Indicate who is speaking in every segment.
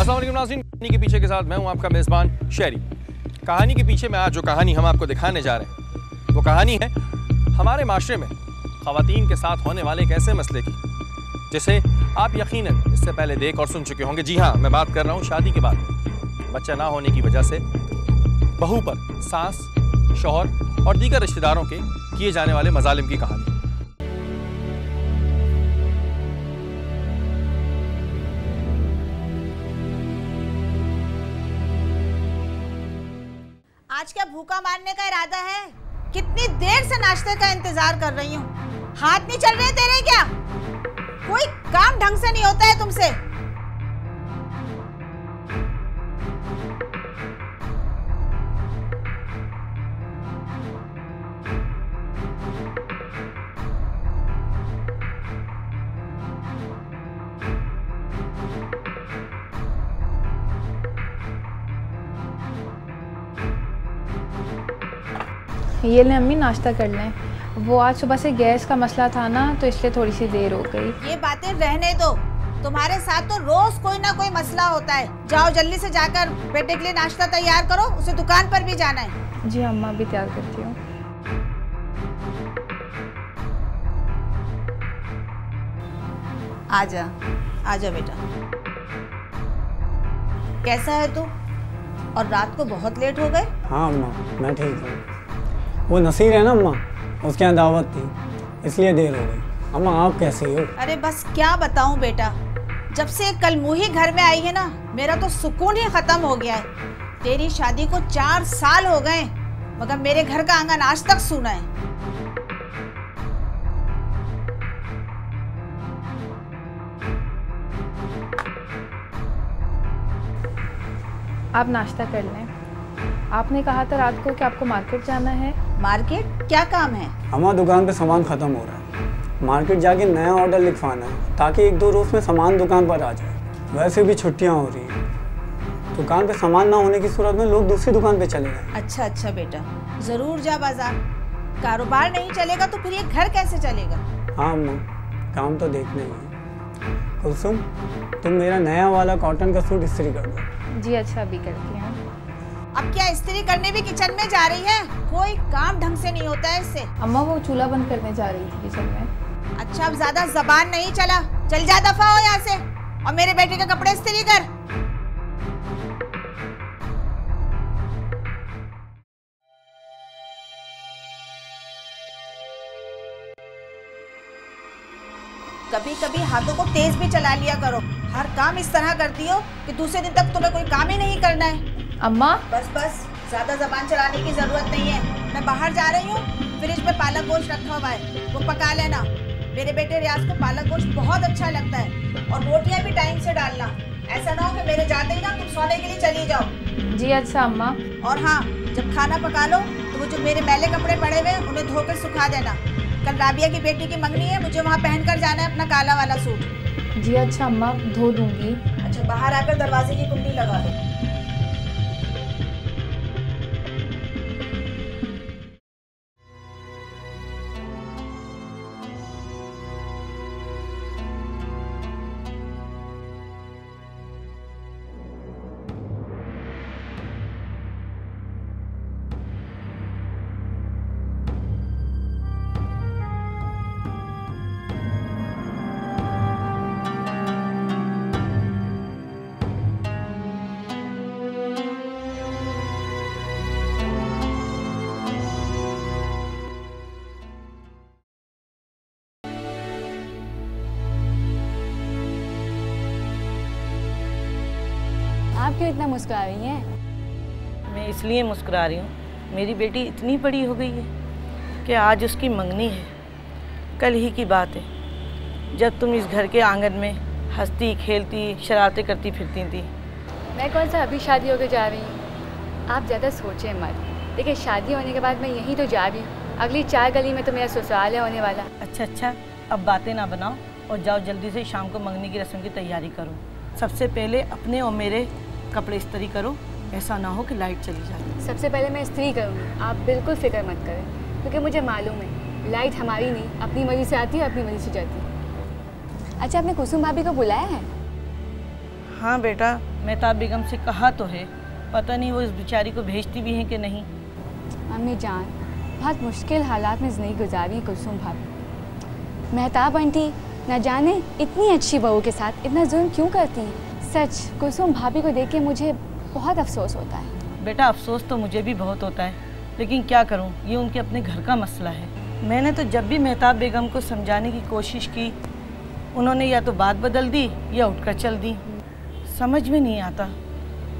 Speaker 1: अस्सलाम वालेकुम नाज़रीन, कहानी के पीछे के साथ मैं हूं आपका मेज़बान शेरी। कहानी के पीछे में आज जो कहानी हम आपको दिखाने जा रहे हैं वो कहानी है हमारे माशरे में ख़वातीन के साथ होने वाले एक ऐसे मसले की जिसे आप यकीनन इससे पहले देख और सुन चुके होंगे। जी हाँ, मैं बात कर रहा हूँ शादी के बाद बच्चा ना होने की वजह से बहू पर सास, शौहर और दीगर रिश्तेदारों के किए जाने वाले मजालिम की कहानी।
Speaker 2: आज क्या भूखा मारने का इरादा है? कितनी देर से नाश्ते का इंतजार कर रही हूँ। हाथ नहीं चल रहे तेरे क्या? कोई काम ढंग से नहीं होता है तुमसे।
Speaker 3: ये ले अम्मी, नाश्ता कर लें। वो आज सुबह से गैस का मसला था ना, तो इसलिए थोड़ी सी देर हो गई।
Speaker 2: ये बातें रहने दो, तुम्हारे साथ तो रोज कोई ना कोई मसला होता है। जाओ जल्दी से जाकर बेटे के लिए नाश्ता तैयार करो, उसे दुकान पर भी जाना है।
Speaker 3: जी अम्मा, अभी तैयार करती हूँ।
Speaker 2: आजा आजा बेटा। कैसा है तू? और रात को बहुत लेट हो गए?
Speaker 4: हाँ अम्मा, मैं ठीक हूँ। वो नसीर है ना अम्मा, उसके यहाँ दावत थी इसलिए देर हो गई। अम्मा आप कैसे हो?
Speaker 2: अरे बस क्या बताऊं बेटा, जब से कलमुही घर में आई है ना, मेरा तो सुकून ही खत्म हो गया है। तेरी शादी को 4 साल हो गए मगर मेरे घर का आंगन आज तक सूना है।
Speaker 3: आप नाश्ता कर लें। आपने कहा था रात को कि आपको मार्केट जाना है।
Speaker 2: मार्केट? क्या काम है?
Speaker 4: अम्मा दुकान पे सामान ख़त्म हो रहा है, मार्केट जाके नया ऑर्डर लिखवाना है ताकि 1-2 रोज़ में सामान दुकान पर आ जाए। वैसे भी छुट्टियां हो रही हैं, दुकान पे सामान ना होने की सूरत में लोग दूसरी दुकान पे चले गए।
Speaker 2: अच्छा बेटा, ज़रूर जा बाजार। कारोबार नहीं चलेगा तो फिर ये घर कैसे चलेगा?
Speaker 4: हाँ अम्मा, काम तो देखना ही है। कुलसुम, तुम मेरा नया वाला कॉटन का सूट इस्त्री कर दो।
Speaker 3: जी अच्छा, अभी करती हूँ।
Speaker 2: अब क्या इस्त्री करने भी किचन में जा रही है? कोई काम ढंग से नहीं होता है इससे।
Speaker 3: अम्मा वो चूल्हा बंद करने जा रही थी किचन में।
Speaker 2: अच्छा, अब ज्यादा जबान नहीं चला, चल जा, दफा हो यहाँ से और मेरे बेटे के कपड़े इस्त्री कर। कभी कभी हाथों को तेज भी चला लिया करो। हर काम इस तरह करती हो कि दूसरे दिन तक तुम्हें कोई काम ही नहीं करना है।
Speaker 3: अम्मा
Speaker 2: बस ज्यादा जबान चलाने की जरूरत नहीं है। मैं बाहर जा रही हूँ, फ्रिज में पालक गोश्त रखा हुआ है, वो पका लेना। मेरे बेटे रियाज को पालक गोश्त बहुत अच्छा लगता है और रोटियां भी टाइम से डालना। ऐसा ना हो कि मेरे जाते ही ना तुम सोने के लिए चली जाओ।
Speaker 3: जी अच्छा अम्मा।
Speaker 2: और हाँ, जब खाना पका लो तो वो जो मेरे मैले कपड़े पड़े हुए उन्हें धोकर सुखा देना। कल राबिया की बेटी की मंगनी है, मुझे वहाँ पहन कर जाना है अपना काला वाला सूट।
Speaker 3: जी अच्छा अम्मा, धो दूंगी।
Speaker 2: अच्छा, बाहर आकर दरवाजे की कुंडी लगा दो।
Speaker 5: आप क्यों इतना मुस्कुरा रही हैं?
Speaker 6: मैं इसलिए मुस्कुरा रही हूँ, मेरी बेटी इतनी बड़ी हो गई है कि आज उसकी मंगनी है। कल ही की बात है जब तुम इस घर के आंगन में हंसती खेलती शरारतें करती फिरती थी।
Speaker 5: मैं कौन सा अभी शादी होकर जा रही हूँ? आप ज़्यादा सोचें मत। देखिए, शादी होने के बाद मैं यहीं तो जा रही हूँ, अगली 4 गली में तो मेरा ससुराल है होने वाला।
Speaker 6: अच्छा, अब बातें ना बनाओ और जाओ जल्दी से शाम को मंगनी की रस्म की तैयारी करो। सबसे पहले अपने और मेरे कपड़े इस्त्री करो, ऐसा ना हो कि लाइट चली जाए।
Speaker 5: सबसे पहले मैं इस्त्री करूँगी, आप बिल्कुल फिक्र मत करें, क्योंकि मुझे मालूम है लाइट हमारी नहीं, अपनी मर्जी से आती है, अपनी मर्जी से जाती है। अच्छा, आपने कुसुम भाभी को बुलाया है?
Speaker 6: हाँ बेटा, मेहताब बेगम से कहा तो है, पता नहीं वो इस बेचारी को भेजती भी हैं कि नहीं।
Speaker 5: अम्मी जान, बहुत मुश्किल हालात में ज़िंदगी गुजारी कुलसूम भाभी। मेहताब आंटी न जाने इतनी अच्छी बहू के साथ इतना जुल्म क्यों करती हैं। सच कुलसूम भाभी को देख के मुझे बहुत अफसोस होता है।
Speaker 6: बेटा अफसोस तो मुझे भी बहुत होता है, लेकिन क्या करूं, ये उनके अपने घर का मसला है। मैंने तो जब भी मेहताब बेगम को समझाने की कोशिश की, उन्होंने या तो बात बदल दी या उठकर चल दी। समझ में नहीं आता,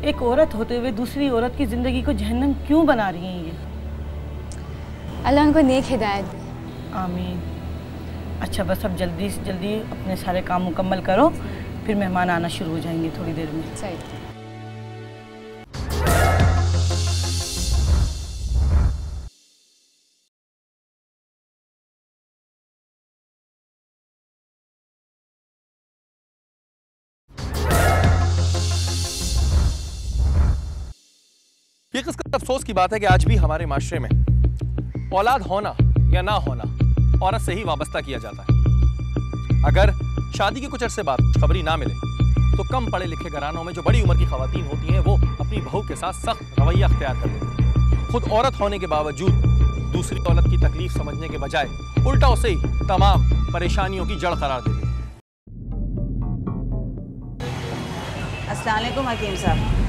Speaker 6: एक औरत होते हुए दूसरी औरत की ज़िंदगी को जहन्नम क्यों बना रही हैं ये।
Speaker 5: अल्लाह उनको नेक हिदायत दे।
Speaker 6: आमीन। अच्छा बस अब जल्दी से जल्दी अपने सारे काम मुकम्मल करो, फिर मेहमान आना शुरू हो जाएंगे थोड़ी देर में।
Speaker 5: सही।
Speaker 1: ये किसका अफसोस की बात है कि आज भी हमारे माशरे में औलाद होना या ना होना औरत से ही वाबस्ता किया जाता है। अगर शादी के कुछ अरसे बाद खबरी ना मिले तो कम पढ़े लिखे घरानों में जो बड़ी उम्र की खवातीन होती हैं वो अपनी बहू के साथ सख्त रवैया अख्तियार कर लेती हैं। खुद औरत होने के बावजूद दूसरी औरत की तकलीफ समझने के बजाय उल्टा उसे ही तमाम परेशानियों की जड़ करार देती है।
Speaker 2: अस्सलाम वालेकुम हकीम साहब।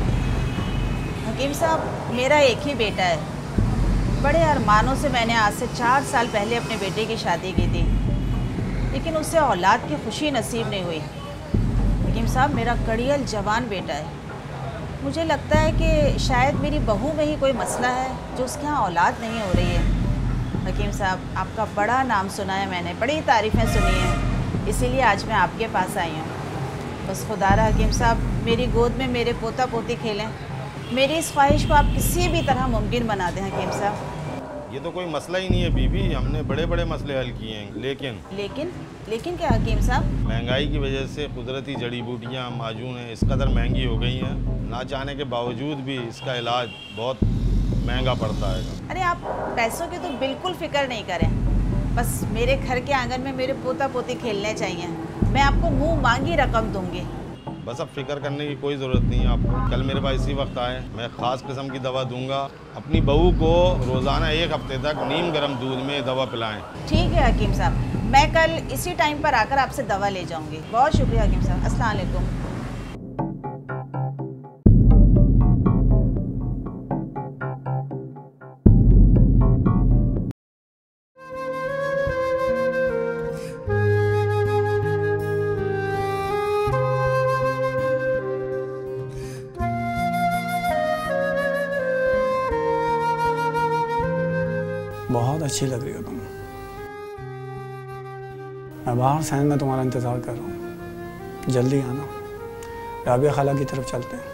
Speaker 2: हकीम साहब, मेरा एक ही बेटा है। बड़े अरमानों से मैंने आज से 4 साल पहले अपने बेटे की शादी की थी, लेकिन उससे औलाद की खुशी नसीब नहीं हुई। हकीम साहब, मेरा कड़ियल जवान बेटा है। मुझे लगता है कि शायद मेरी बहू में ही कोई मसला है जो उसके यहाँ औलाद नहीं हो रही है। हकीम साहब, आपका बड़ा नाम सुना है मैंने, बड़ी तारीफ़ें सुनी हैं, इसीलिए आज मैं आपके पास आई हूँ। बस खुदारा हकीम साहब, मेरी गोद में मेरे पोता पोती खेलें। मेरी इस ख्वाहिश को आप किसी भी तरह मुमकिन बना दें हकीम साहब।
Speaker 7: ये तो कोई मसला ही नहीं है बीबी, हमने बड़े बड़े मसले हल किए हैं,
Speaker 2: लेकिन क्या हकीम साहब?
Speaker 7: महंगाई की वजह से कुदरती जड़ी बूटियाँ माजून हैं, इस कदर महंगी हो गई हैं, ना चाहने के बावजूद भी इसका इलाज बहुत महंगा पड़ता है।
Speaker 2: अरे आप पैसों की तो बिल्कुल फ़िक्र नहीं करें, बस मेरे घर के आंगन में मेरे पोता पोती खेलने चाहिए। मैं आपको मुँह मांगी रकम दूँगी।
Speaker 7: बस अब फिक्र करने की कोई ज़रूरत नहीं है आपको। कल मेरे पास इसी वक्त आए, मैं ख़ास किस्म की दवा दूंगा। अपनी बहू को रोज़ाना 1 हफ्ते तक नीम गर्म दूध में दवा पिलाएं।
Speaker 2: ठीक है हकीम साहब, मैं कल इसी टाइम पर आकर आपसे दवा ले जाऊंगी। बहुत शुक्रिया हकीम साहब। अस्सलाम वालेकुम।
Speaker 4: बहुत अच्छी लग रही हो तुम। मैं बाहर सहन में तुम्हारा इंतज़ार कर रहा हूँ, जल्दी आना। राबिया खाला की तरफ चलते हैं।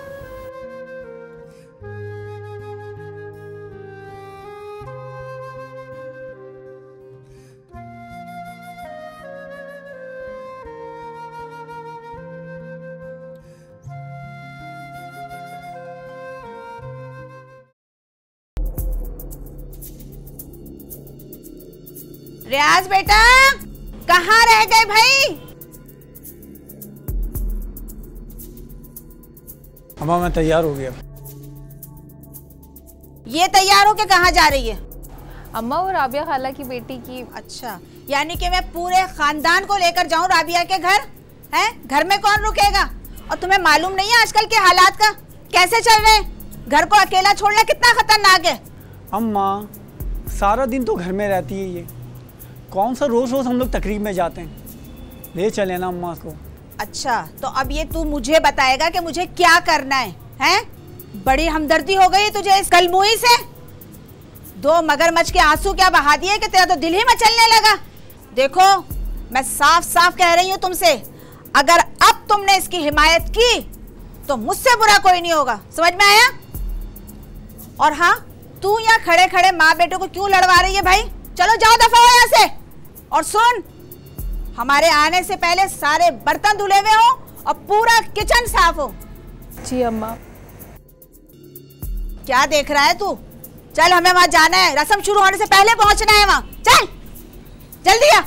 Speaker 2: रियाज बेटा, कहाँ रह गए भाई?
Speaker 4: अम्मा मैं तैयार हो गया।
Speaker 2: ये तैयार हो के कहाँ जा रही है?
Speaker 3: अम्मा वो राबिया खाला की बेटी की।
Speaker 2: अच्छा, यानी कि मैं पूरे खानदान को लेकर जाऊं राबिया के घर? हैं? घर में कौन रुकेगा? और तुम्हें मालूम नहीं है आजकल के हालात का कैसे चल रहे हैं? घर को अकेला छोड़ना कितना खतरनाक है।
Speaker 4: अम्मा सारा दिन तो घर में रहती है ये, कौन सा रोज रोज हम लोग तकरीब में जाते हैं। ले चले ना अम्मा को।
Speaker 2: अच्छा, तो अब ये तू मुझे बताएगा कि मुझे क्या करना है? हैं? बड़ी हमदर्दी हो गई तुझे इस कलमुई से। 2 मगरमच्छ के आंसू क्या बहा दिए कि तेरा तो दिल ही मचलने लगा। देखो, मैं साफ साफ कह रही हूँ तुमसे, अगर अब तुमने इसकी हिमायत की तो मुझसे बुरा कोई नहीं होगा। समझ में आया? और हाँ, तू यहाँ खड़े खड़े माँ बेटे को क्यों लड़वा रही है भाई? चलो जाओ, दफा हो यहाँ से। और सुन, हमारे आने से पहले सारे बर्तन धुले हुए हो और पूरा किचन साफ हो।
Speaker 3: जी अम्मा।
Speaker 2: क्या देख रहा है तू? चल, हमें वहां जाना है, रस्म शुरू होने से पहले पहुंचना है वहां। चल जल्दी आ।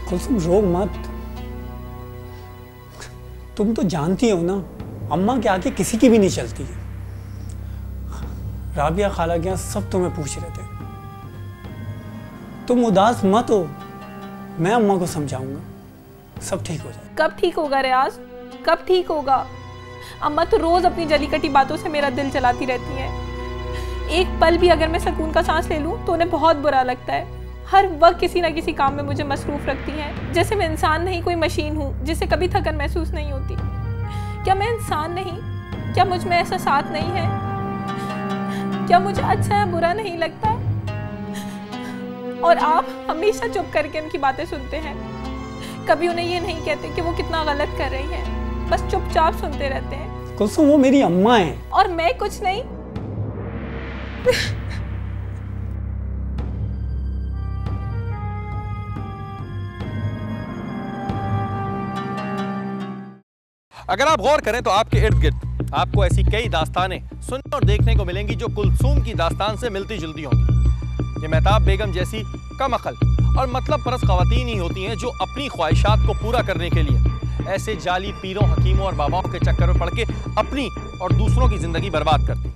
Speaker 4: कुलसुम रो मत। तुम तो जानती हो ना, अम्मा के आगे किसी की भी नहीं चलती। राबिया खाला के यहाँ सब तुम्हें पूछ रहे थे। तुम उदास मत हो, मैं अम्मा को समझाऊंगा, सब ठीक हो जाए।
Speaker 8: कब ठीक होगा रियाज, कब ठीक होगा? अम्मा तो रोज अपनी जली कटी बातों से मेरा दिल चलाती रहती हैं। एक पल भी अगर मैं सुकून का सांस ले लूं तो उन्हें बहुत बुरा लगता है। हर वक्त किसी ना किसी काम में मुझे मसरूफ रखती हैं, जैसे मैं इंसान नहीं कोई मशीन हूँ जिसे कभी थकन महसूस नहीं होती। क्या मैं इंसान नहीं? क्या मुझ में एहसास नहीं है? क्या मुझे अच्छा या बुरा नहीं लगता? और आप हमेशा चुप करके उनकी बातें सुनते हैं, कभी उन्हें ये नहीं कहते कि वो कितना गलत कर रही हैं, बस चुपचाप सुनते रहते हैं।
Speaker 4: कुलसुम वो मेरी अम्मा है।
Speaker 8: और मैं कुछ नहीं।
Speaker 1: अगर आप गौर करें तो आपके इर्द गिर्द आपको ऐसी कई दास्तानें सुनने और देखने को मिलेंगी जो कुलसूम की दास्तान से मिलती जुलती होंगी। ये महताब बेगम जैसी कम अकल और मतलब परस्त ख़वातीन ही होती हैं जो अपनी ख्वाहिशात को पूरा करने के लिए ऐसे जाली पीरों, हकीमों और बाबाओं के चक्कर में पड़ के अपनी और दूसरों की ज़िंदगी बर्बाद करती।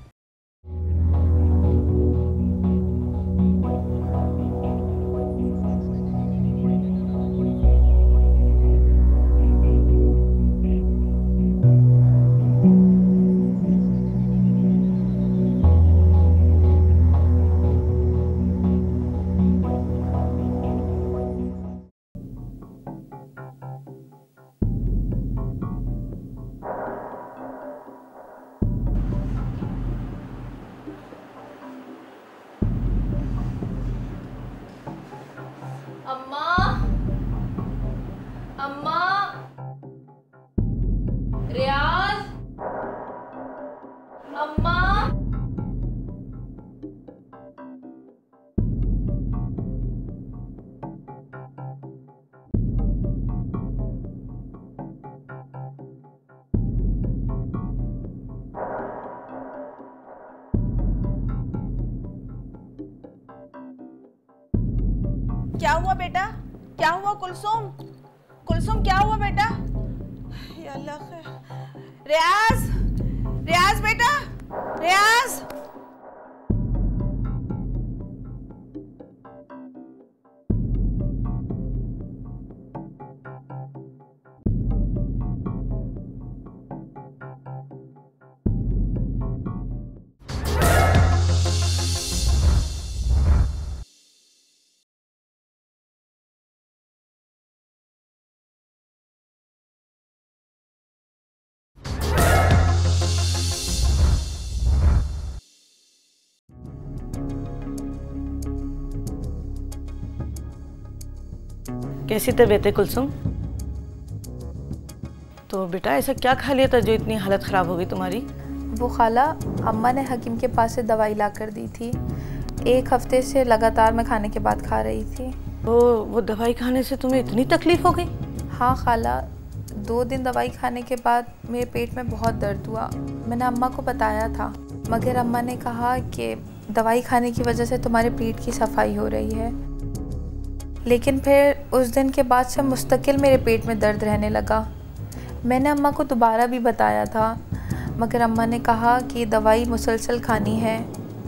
Speaker 2: क्या हुआ बेटा? क्या हुआ कुलसुम? कुलसुम क्या हुआ बेटा? या अल्लाह खैर। रियाज, रियाज बेटा, रियाज।
Speaker 6: कैसी तबीयत है कुलसुम? तो बेटा ऐसा क्या खा लिया था जो इतनी हालत ख़राब हो गई तुम्हारी?
Speaker 3: वो खाला, अम्मा ने हकीम के पास से दवाई ला कर दी थी। 1 हफ्ते से लगातार मैं खाने के बाद खा रही थी।
Speaker 6: वो दवाई खाने से तुम्हें इतनी तकलीफ़ हो गई?
Speaker 3: हाँ खाला, 2 दिन दवाई खाने के बाद मेरे पेट में बहुत दर्द हुआ। मैंने अम्मा को बताया था, मगर अम्मा ने कहा कि दवाई खाने की वजह से तुम्हारे पेट की सफाई हो रही है। लेकिन फिर उस दिन के बाद से मुस्तकिल मेरे पेट में दर्द रहने लगा। मैंने अम्मा को दोबारा भी बताया था, मगर अम्मा ने कहा कि दवाई मुसलसल खानी है,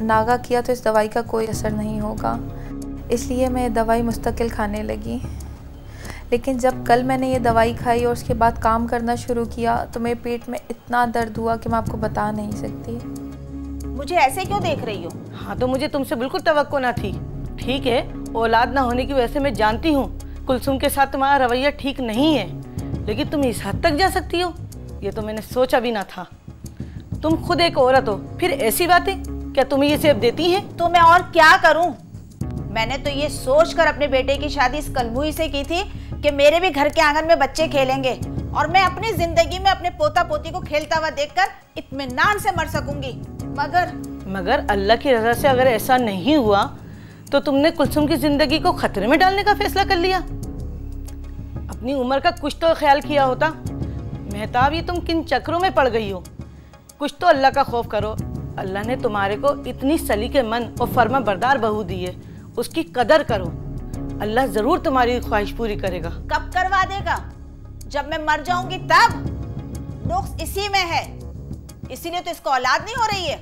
Speaker 3: नागा किया तो इस दवाई का कोई असर नहीं होगा। इसलिए मैं दवाई मुस्तकिल खाने लगी। लेकिन जब कल मैंने ये दवाई खाई और उसके बाद काम करना शुरू किया तो मेरे पेट में इतना दर्द हुआ कि मैं आपको बता नहीं सकती।
Speaker 2: मुझे ऐसे क्यों देख रही हो?
Speaker 6: हाँ, तो मुझे तुमसे बिल्कुल तवक्को ना थी। ठीक है, औलाद ना होने की वजह से मैं जानती हूँ कुलसुम के साथ तुम्हारा रवैया ठीक नहीं है, लेकिन तुम इस हद तक जा सकती हो ये तो मैंने सोचा भी ना था। तुम खुद एक औरत हो, फिर ऐसी बातें क्या तुम्हें ये सेब देती हैं?
Speaker 2: तो मैं और क्या करूं? मैंने तो ये सोचकर अपने बेटे की शादी इस कलमुई से की थी कि मेरे भी घर के आंगन में बच्चे खेलेंगे और मैं अपनी जिंदगी में अपने पोता पोती को खेलता हुआ देखकर इत्मीनान से मर सकूंगी।
Speaker 6: मगर अल्लाह की रजा से अगर ऐसा नहीं हुआ तो तुमने कुलसुम की जिंदगी को खतरे में डालने का फैसला कर लिया। अपनी उम्र का कुछ तो ख्याल किया होता। महताब, ये तुम किन चक्रों में पड़ गई हो? कुछ तो अल्लाह का खौफ करो। अल्लाह ने तुम्हारे को इतनी सलीके मन और फर्मा बरदार बहू दी है, उसकी कदर करो। अल्लाह ज़रूर तुम्हारी ख्वाहिश पूरी करेगा।
Speaker 2: कब करवा देगा? जब मैं मर जाऊंगी तब। नुक्स इसी में है, इसीलिए तो इसको औलाद नहीं हो रही है।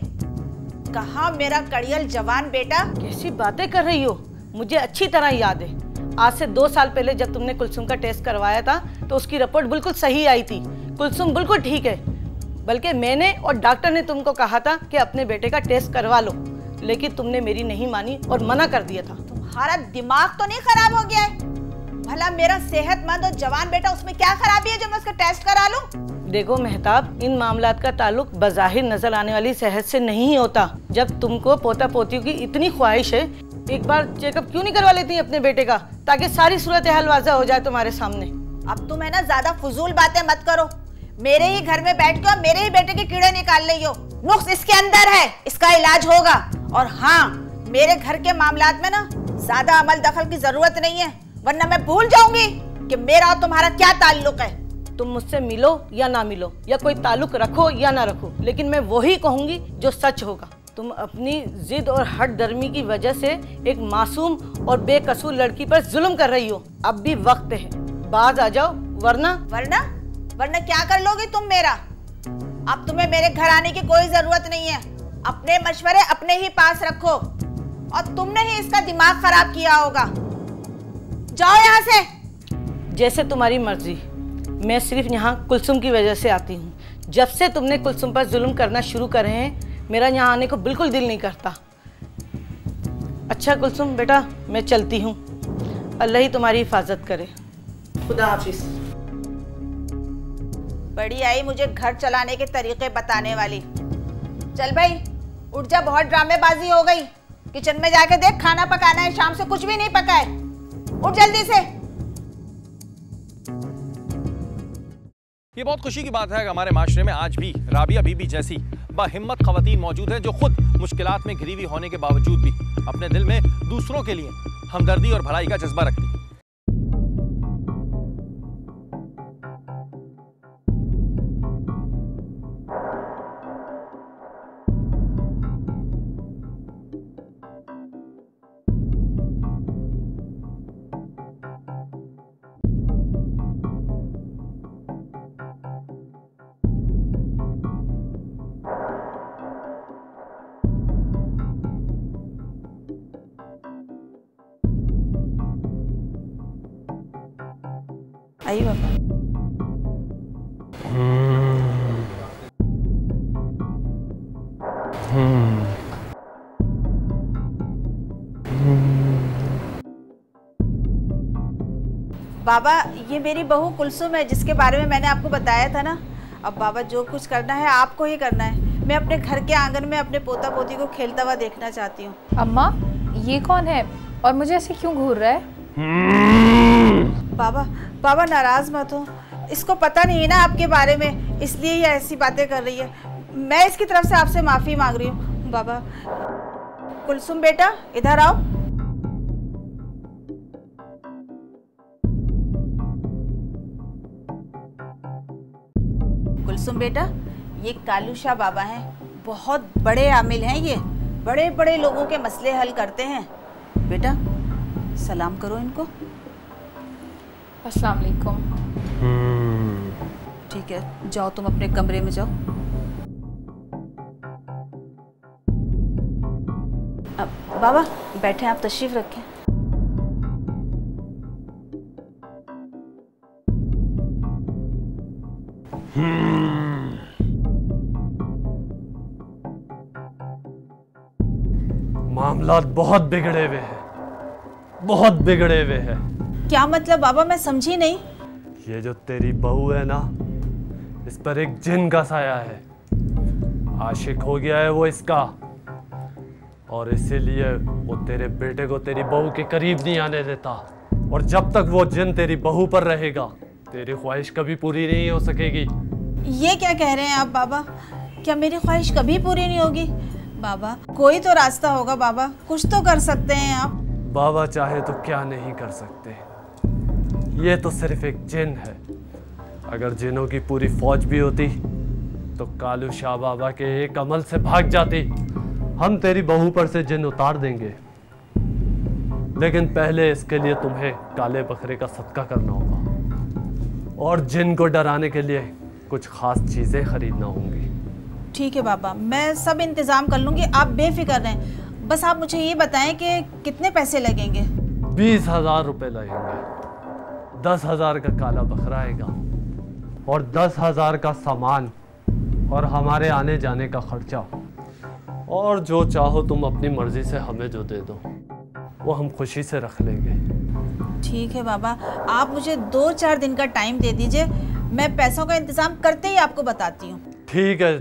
Speaker 2: कहाँ मेरा कड़ियल जवान बेटा?
Speaker 6: कैसी बातें कर रही हो? मुझे अच्छी तरह याद है, आज से 2 साल पहले जब तुमने कुलसुम का टेस्ट करवाया था तो उसकी रिपोर्ट बिल्कुल सही आई थी। कुलसुम बिल्कुल ठीक है, बल्कि मैंने और डॉक्टर ने तुमको कहा था कि अपने बेटे का टेस्ट करवा लो, लेकिन तुमने मेरी नहीं मानी और मना कर दिया था।
Speaker 2: तुम्हारा दिमाग तो नहीं खराब हो गया है? भला मेरा सेहतमंद और जवान बेटा, उसमें क्या खराबी है जो मैं उसका टेस्ट करा लूं?
Speaker 6: देखो मेहताब, इन मामलात का ताल्लुक बज़ाहिर नजर आने वाली सेहत से नहीं होता। जब तुमको पोता पोतियों की इतनी ख्वाहिश है, एक बार चेकअप क्यों नहीं करवा लेती अपने बेटे का, ताकि सारी सूरत हाल वाज़ा हो जाए तुम्हारे सामने।
Speaker 2: अब तुम है ना ज्यादा फजूल बातें मत करो। मेरे ही घर में बैठ कर मेरे ही बेटे के कीड़े निकाल रही हो। नुक्स इसके अंदर है, इसका इलाज होगा। और हाँ, मेरे घर के मामलात में ना ज्यादा अमल दखल की जरूरत नहीं है, वरना मैं भूल जाऊंगी कि मेरा और तुम्हारा क्या ताल्लुक है।
Speaker 6: तुम मुझसे मिलो या ना मिलो, या कोई ताल्लुक रखो या ना रखो, लेकिन मैं वही कहूंगी जो सच होगा। तुम अपनी जिद और हट दर्मी की वजह से एक मासूम और बेकसूर लड़की पर जुल्म कर रही हो। अब भी वक्त है, बाज आ जाओ, वरना
Speaker 2: वरना क्या कर लोगी तुम मेरा? अब तुम्हें मेरे घर आने की कोई जरूरत नहीं है। अपने मशवरे अपने ही पास रखो, और तुमने ही इसका दिमाग खराब किया होगा। जाओ यहाँ से।
Speaker 6: जैसे तुम्हारी मर्जी, मैं सिर्फ यहाँ कुलसुम की वजह से आती हूँ। जब से तुमने कुलसुम पर जुल्म करना शुरू करे हैं, मेरा यहाँ आने को बिल्कुल दिल नहीं करता। अच्छा कुलसुम बेटा, मैं चलती हूँ, अल्लाह ही तुम्हारी हिफाजत करे। खुदा हाफिज।
Speaker 2: बड़ी आई मुझे घर चलाने के तरीके बताने वाली। चल भाई उठ जा, बहुत ड्रामेबाजी हो गई। किचन में जाके देख, खाना पकाना है, शाम से कुछ भी नहीं पका है। उठ जल्दी से।
Speaker 1: ये बहुत खुशी की बात है कि हमारे माशरे में आज भी राबिया बीबी जैसी बाहिम्मत खवातीन मौजूद हैं, जो खुद मुश्किलात में घिरी हुई होने के बावजूद भी अपने दिल में दूसरों के लिए हमदर्दी और भलाई का जज्बा रखती हैं।
Speaker 2: आइए बाबा। बाबा, ये मेरी बहू कुलसुम है, जिसके बारे में मैंने आपको बताया था ना। अब बाबा जो कुछ करना है आपको ही करना है। मैं अपने घर के आंगन में अपने पोता पोती को खेलता हुआ देखना चाहती हूँ।
Speaker 3: अम्मा, ये कौन है और मुझे ऐसे क्यों घूर रहा है?
Speaker 2: बाबा नाराज मत हो, इसको पता नहीं है ना आपके बारे में, इसलिए ये ऐसी बातें कर रही है। मैं इसकी तरफ से आपसे माफी मांग रही हूँ। बाबा, कुलसुम बेटा इधर आओ। कुलसुम बेटा, ये कालू शाह बाबा हैं, बहुत बड़े आमिल हैं। ये बड़े बड़े लोगों के मसले हल करते हैं। बेटा सलाम करो इनको।
Speaker 3: अस्सलाम वालेकुम।
Speaker 2: ठीक है, जाओ तुम अपने कमरे में जाओ। अब बाबा बैठे, आप तशरीफ रखें।
Speaker 9: मामलात बहुत बिगड़े हुए हैं, बहुत बिगड़े हुए हैं।
Speaker 2: क्या मतलब बाबा, मैं समझी नहीं।
Speaker 9: ये जो तेरी बहू है ना, इस पर एक जिन का साया है। आशिक हो गया है वो इसका, और इसीलिए वो तेरे बेटे को तेरी बहू के करीब नहीं आने देता। और जब तक वो जिन तेरी बहू पर रहेगा, तेरी ख्वाहिश कभी पूरी नहीं हो सकेगी।
Speaker 2: ये क्या कह रहे हैं आप बाबा? क्या मेरी ख्वाहिश कभी पूरी नहीं होगी? बाबा कोई तो रास्ता होगा बाबा, कुछ तो कर सकते हैं आप।
Speaker 9: बाबा चाहे तो क्या नहीं कर सकते। ये तो सिर्फ एक जिन है। अगर जिनों की पूरी फौज भी होती तो कालू शाह बाबा के एक अमल से भाग जाती। हम तेरी बहू पर से जिन उतार देंगे। लेकिन पहले इसके लिए तुम्हें काले बकरे का सदका करना होगा और जिन को डराने के लिए कुछ खास चीज़ें खरीदना होंगी।
Speaker 2: ठीक है बाबा, मैं सब इंतज़ाम कर लूँगी, आप बेफिक्र रहें। बस आप मुझे ये बताएं कि कितने पैसे लगेंगे।
Speaker 9: 20,000 रुपये लगेंगे। 10,000 का काला बकरा आएगा और 10,000 का सामान और हमारे आने जाने का खर्चा, और जो चाहो तुम अपनी मर्जी से हमें जो दे दो वो हम खुशी से रख लेंगे।
Speaker 2: ठीक है बाबा, आप मुझे 2-4 दिन का टाइम दे दीजिए, मैं पैसों का इंतज़ाम करते ही आपको बताती हूँ।
Speaker 9: ठीक है,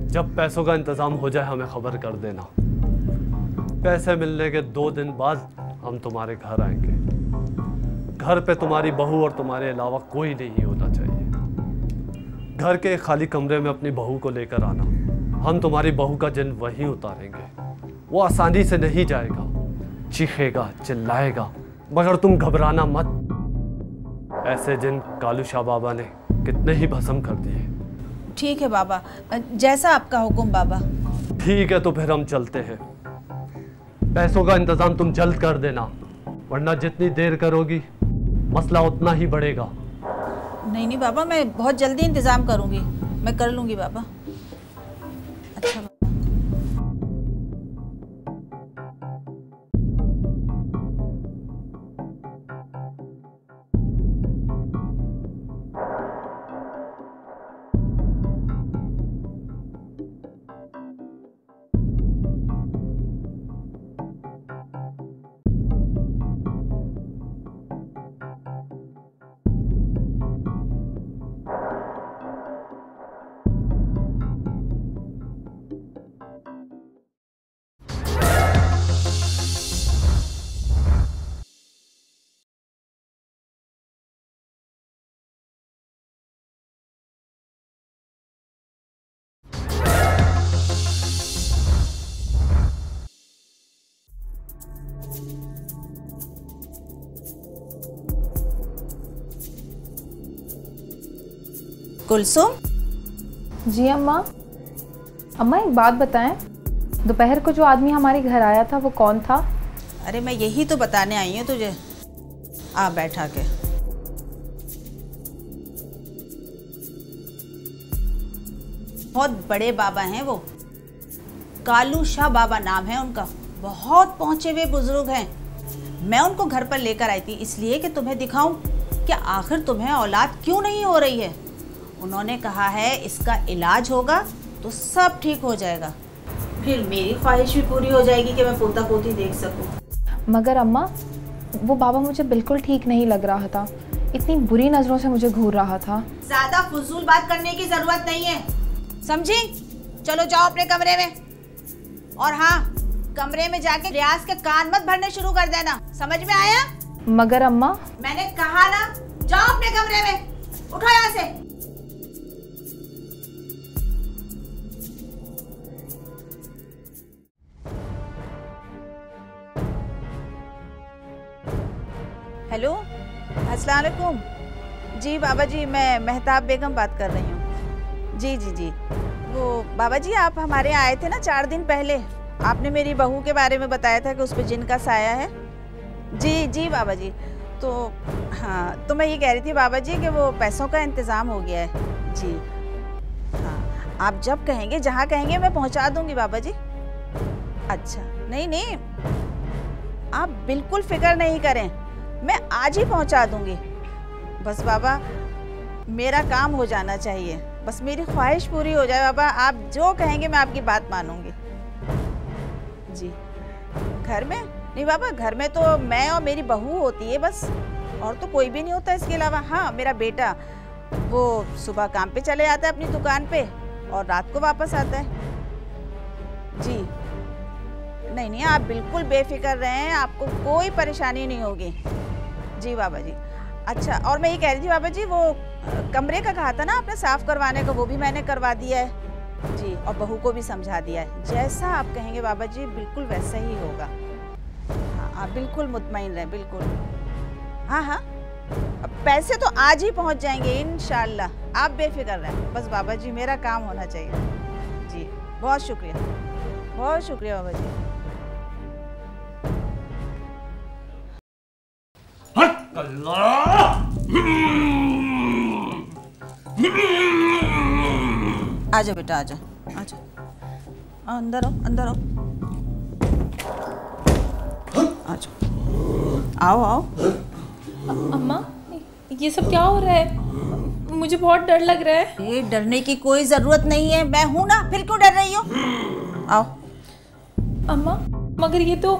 Speaker 9: जब पैसों का इंतज़ाम हो जाए हमें खबर कर देना। पैसे मिलने के 2 दिन बाद हम तुम्हारे घर आएंगे। घर पे तुम्हारी बहू और तुम्हारे अलावा कोई नहीं होना चाहिए। घर के खाली कमरे में अपनी बहू को लेकर आना। हम तुम्हारी बहू का जिन वहीं उतारेंगे। वो आसानी से नहीं जाएगा, चीखेगा, चिल्लाएगा, मगर तुम घबराना मत। ऐसे जिन कालू शाह बाबा ने कितने ही भस्म कर दिए।
Speaker 2: ठीक है बाबा, जैसा आपका हुक्म बाबा।
Speaker 9: ठीक है, तो फिर हम चलते हैं। पैसों का इंतजाम तुम जल्द कर देना, वरना जितनी देर करोगी मसला उतना ही बढ़ेगा।
Speaker 2: नहीं नहीं बाबा, मैं बहुत जल्दी इंतजाम करूंगी, मैं कर लूंगी बाबा। अच्छा बाबा। कुलसुम।
Speaker 3: जी अम्मा। अम्मा एक बात बताएं, दोपहर को जो आदमी हमारे घर आया था वो कौन था?
Speaker 2: अरे मैं यही तो बताने आई हूँ तुझे, आ बैठा के। बहुत बड़े बाबा हैं वो, कालू शाह बाबा नाम है उनका। बहुत पहुंचे हुए बुजुर्ग हैं। मैं उनको घर पर लेकर आई थी इसलिए कि तुम्हें दिखाऊं कि आखिर तुम्हें औलाद क्यों नहीं हो रही है। उन्होंने कहा है इसका इलाज होगा तो सब ठीक हो जाएगा, फिर मेरी ख्वाहिश भी पूरी हो जाएगी कि मैं पोता पोती देख सकूं।
Speaker 3: मगर अम्मा वो बाबा मुझे बिल्कुल ठीक नहीं लग रहा था, इतनी बुरी नज़रों से मुझे घूर रहा था।
Speaker 2: ज्यादा फजूल बात करने की जरूरत नहीं है, समझी? चलो जाओ अपने कमरे में, और हाँ, कमरे में जाके रियाज के कान मत भरने शुरू कर देना, समझ में आया?
Speaker 3: मगर अम्मा,
Speaker 2: मैंने कहा ना, जाओ अपने कमरे में, उठो यहाँ से। हेलो, अस्सलाम वालेकुम। जी बाबा जी, मैं मेहताब बेगम बात कर रही हूँ। जी जी जी, वो बाबा जी आप हमारे यहाँ आए थे ना 4 दिन पहले, आपने मेरी बहू के बारे में बताया था कि उस पर जिन का साया है। जी जी बाबा जी, तो हाँ, तो मैं ये कह रही थी बाबा जी कि वो पैसों का इंतज़ाम हो गया है। जी हाँ, आप जब कहेंगे, जहाँ कहेंगे मैं पहुँचा दूँगी बाबा जी। अच्छा, नहीं नहीं, आप बिल्कुल फ़िक्र नहीं करें, मैं आज ही पहुँचा दूँगी। बस बाबा मेरा काम हो जाना चाहिए, बस मेरी ख्वाहिश पूरी हो जाए बाबा। आप जो कहेंगे मैं आपकी बात मानूंगी। जी, घर में नहीं बाबा, घर में तो मैं और मेरी बहू होती है बस, और तो कोई भी नहीं होता इसके अलावा। हाँ, मेरा बेटा वो सुबह काम पे चले जाता है अपनी दुकान पे और रात को वापस आता है। जी नहीं नहीं, आप बिल्कुल बेफिक्र रहें, आपको कोई परेशानी नहीं होगी। जी बाबा जी। अच्छा, और मैं ये कह रही थी बाबा जी, वो कमरे का कहा था ना आपने साफ़ करवाने का, वो भी मैंने करवा दिया है। जी, और बहू को भी समझा दिया है। जैसा आप कहेंगे बाबा जी बिल्कुल वैसा ही होगा। हाँ, आप बिल्कुल मुतमईन रहें, बिल्कुल। हाँ हाँ, अब पैसे तो आज ही पहुंच जाएंगे इंशाल्लाह, आप बेफिक्र रहें। बस बाबा जी मेरा काम होना चाहिए। जी बहुत शुक्रिया, बहुत शुक्रिया बाबा जी। आजा बेटा, आजा आजा, अंदर आओ, अंदर आओ, आजा, आओ आओ।
Speaker 8: अम्मा, ये सब क्या हो रहा है? मुझे बहुत डर लग रहा है।
Speaker 2: ये डरने की कोई जरूरत नहीं है, मैं हूं ना, फिर क्यों डर रही हो? आओ।
Speaker 8: अम्मा, मगर ये तो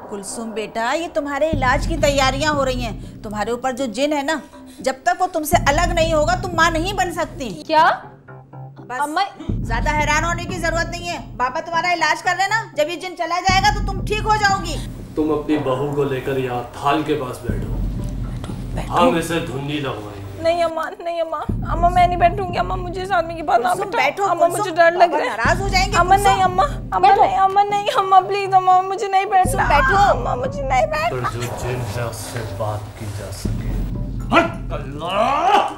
Speaker 2: कुलसुम बेटा, ये तुम्हारे इलाज की तैयारियां हो रही हैं। तुम्हारे ऊपर जो जिन है ना, जब तक वो तुमसे अलग नहीं होगा तुम माँ नहीं बन सकती।
Speaker 8: क्या?
Speaker 2: बस
Speaker 8: अम्मा,
Speaker 2: ज्यादा हैरान होने की जरूरत नहीं है। पापा तुम्हारा इलाज कर रहे ना, जब ये जिन चला जाएगा तो तुम ठीक हो जाओगी।
Speaker 9: तुम अपनी बहू को लेकर यहाँ थाल के पास बैठो, हम इसे धुन्नी लगवाएंगे।
Speaker 8: नहीं अम्मा, नहीं अम्मा, अम्मा मैं नहीं बैठूंगी। अम्मा मुझे इस आदमी के पास ना बैठो।
Speaker 2: बैठो
Speaker 8: अम्मा, मुझे डर लग रहा है।
Speaker 2: नाराज हो जाएंगे।
Speaker 8: अम्मा नहीं, अम्मा, अम्मा नहीं, अम्मा नहीं, अम्मा प्लीज, अम्मा मुझे नहीं बैठना।
Speaker 2: बैठो।
Speaker 8: अम्मा मुझे नहीं बैठना।
Speaker 9: पर जो जिन है उससे बात की जा सके। हट अल्लाह!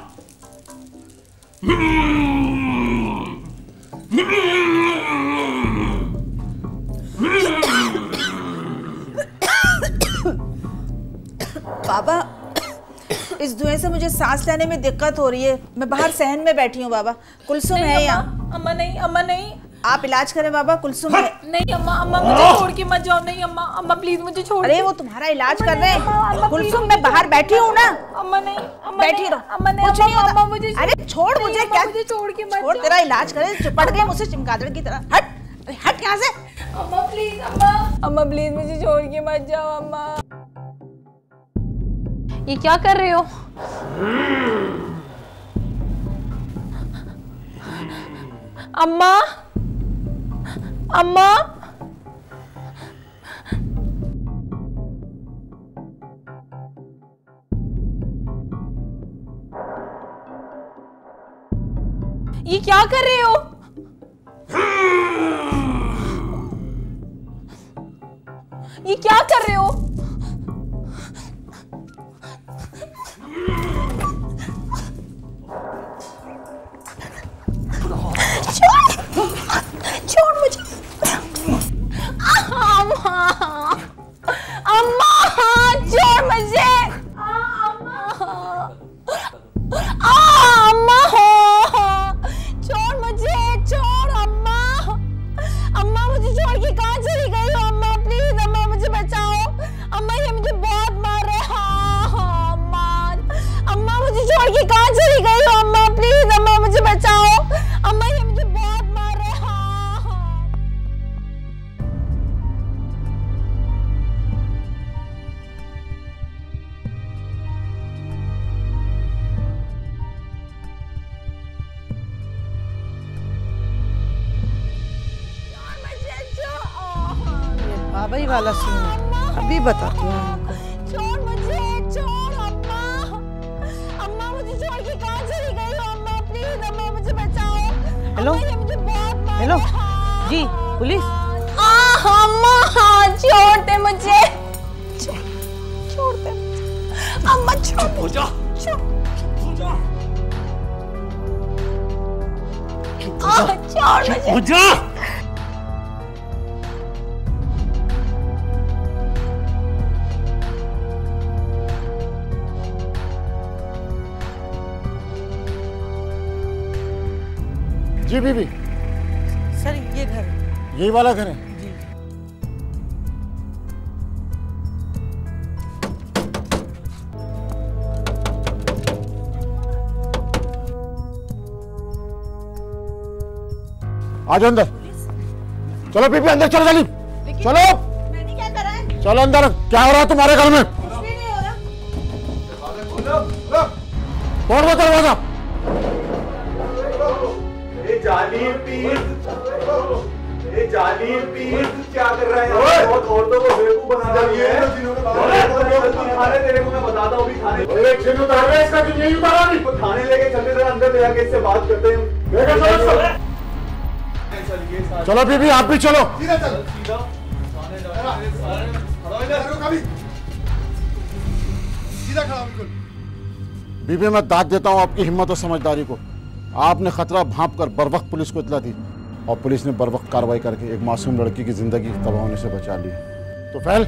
Speaker 2: बाबा, इस धुएं से मुझे सांस लेने में दिक्कत हो रही है। मैं बाहर सहन में बैठी हूँ बाबा। कुलसुम है यहाँ।
Speaker 8: अम्मा नहीं, अम्मा नहीं,
Speaker 2: आप इलाज करें बाबा। कुलसुम है।
Speaker 8: नहीं अम्मा, अम्मा मुझे छोड़ के मत जाओ। नहीं अम्मा, अम्मा प्लीज मुझे छोड़।
Speaker 2: अरे वो तुम्हारा इलाज कर रहे हैं। कुलसुम, मैं बाहर बैठी हूँ ना।
Speaker 8: अम्मा नहीं, अम्मा
Speaker 2: बैठी रहो।
Speaker 8: अम्मा नहीं,
Speaker 2: कुछ नहीं होता।
Speaker 8: अम्मा मुझे
Speaker 2: अरे छोड़ मुझे, क्या
Speaker 8: मुझे छोड़ के मत
Speaker 2: छोड़, तेरा इलाज करे। चिपट गए मुझसे चमगादड़ की तरह। हट, अरे हट यहाँ से।
Speaker 8: अम्मा प्लीज, अम्मा, अम्मा प्लीज मुझे छोड़ के मत जाओ। अम्मा, ये क्या कर रहे हो? अम्मा, अम्मा, ये क्या कर रहे हो? ये क्या कर रहे हो? छोड़ मुझे। अम्मा, अम्मा छोड़ मुझे। अम्मा छोड़ मुझे, छोड़ अम्मा। अम्मा मुझे छोड़ के कहाँ चली गई हो? अम्मा प्लीज, अम्मा मुझे बचाओ। अम्मा ये मुझे बहुत मार रहे हैं। अम्मा, अम्मा मुझे छोड़ के कहाँ चली गई हो? अम्मा प्लीज, अम्मा मुझे बचाओ। अम्मा ये मुझे बहुत मार रहे हैं।
Speaker 6: बाबा ही वाला सीन अभी बताती हूँ आपको।
Speaker 8: छोड़ मुझे, छोड़ अम्मा। अम्मा मुझे छोड़ के कहाँ चली गई हो? अम्मा प्लीज, अम्मा मुझे बचाओ।
Speaker 6: हेलो,
Speaker 8: अम्मा, ये मुझे बहुत मार
Speaker 6: हेलो,
Speaker 8: रहे हैं।
Speaker 6: जी पुलिस।
Speaker 8: अम्मा छोड़ दे मुझे, छोड़ दे अम्मा, छोड़
Speaker 9: हो जा,
Speaker 8: छोड़
Speaker 9: जा,
Speaker 8: छोड़ मुझे।
Speaker 9: हो जा।
Speaker 10: जी बीबी,
Speaker 6: सर ये घर
Speaker 10: यही वाला घर है।
Speaker 6: जी।
Speaker 10: आ जाओ अंदर। चलो बीबी अंदर चलो, जल्दी चलो।
Speaker 2: मैंने क्या करा है?
Speaker 10: चलो अंदर। क्या हो रहा है तुम्हारे घर में?
Speaker 2: कुछ भी नहीं हो रहा।
Speaker 10: तोड़ दो दरवाजा।
Speaker 11: जालिम पीर, ये जालिम पीर क्या कर रहा है? बहुत औरतों को बेवकूफ बना रहा है। थाने तेरे को मैं बताता हूँ, थाने थाने लेके चलते जरा, अंदर ले जाके इससे बात करते हैं।
Speaker 10: चलो बीबी आप भी चलो।
Speaker 11: सीधा चल, सीधा खड़ा बिल्कुल।
Speaker 10: बीबी मैं दाद देता हूँ आपकी हिम्मत और समझदारी को। आपने खतरा भांप कर बर वक्त पुलिस को इतला दी और पुलिस ने बर वक्त कार्रवाई करके एक मासूम लड़की की जिंदगी तबाह होने से बचा ली। तो फैल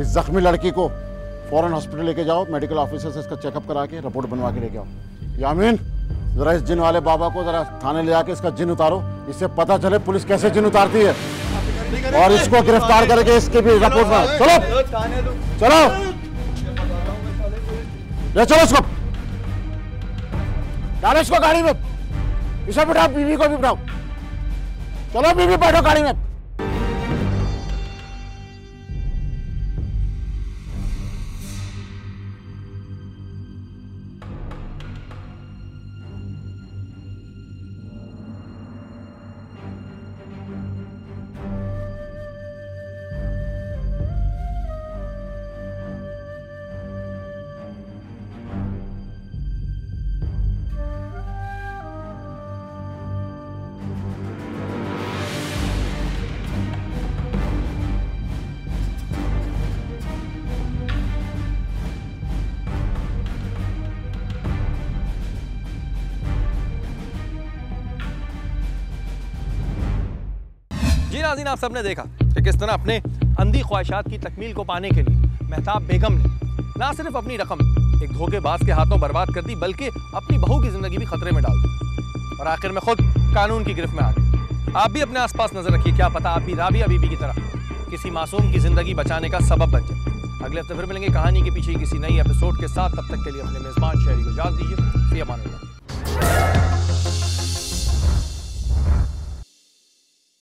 Speaker 10: इस जख्मी लड़की को फ़ौरन हॉस्पिटल लेके जाओ, मेडिकल ऑफिसर से इसका चेकअप करा के रिपोर्ट बनवा के लेके आओ। यामीन, जरा इस जिन वाले बाबा को जरा थाने ले आके इसका जिन उतारो, इससे पता चले पुलिस कैसे जिन उतारती है, और इसको गिरफ्तार करके इसके भी रिपोर्ट बनाओ। चलो चलो ले चलो इसको, डालो इसको गाड़ी में, इसे बिठाओ, बीवी को भी बिठाओ। चलो बीवी बैठो गाड़ी में।
Speaker 1: जी नाज़रीन, आप सबने देखा कि किस तरह अपने अंधी ख्वाहिशात की तकमील को पाने के लिए महताब बेगम ने ना सिर्फ अपनी रकम एक धोखेबाज के हाथों बर्बाद कर दी, बल्कि अपनी बहू की जिंदगी भी खतरे में डाल दी और आखिर में खुद कानून की गिरफ्त में आ गई। आप भी अपने आसपास नजर रखिए, क्या पता आप भी राबिया बीबी की तरह किसी मासूम की जिंदगी बचाने का सबब बन जाए। अगले हफ्ते फिर मिलेंगे कहानी के पीछे किसी नई एपिसोड के साथ। तब तक के लिए अपने मेजबान शहरी को इजाज़त दीजिए। फी अमान अल्लाह।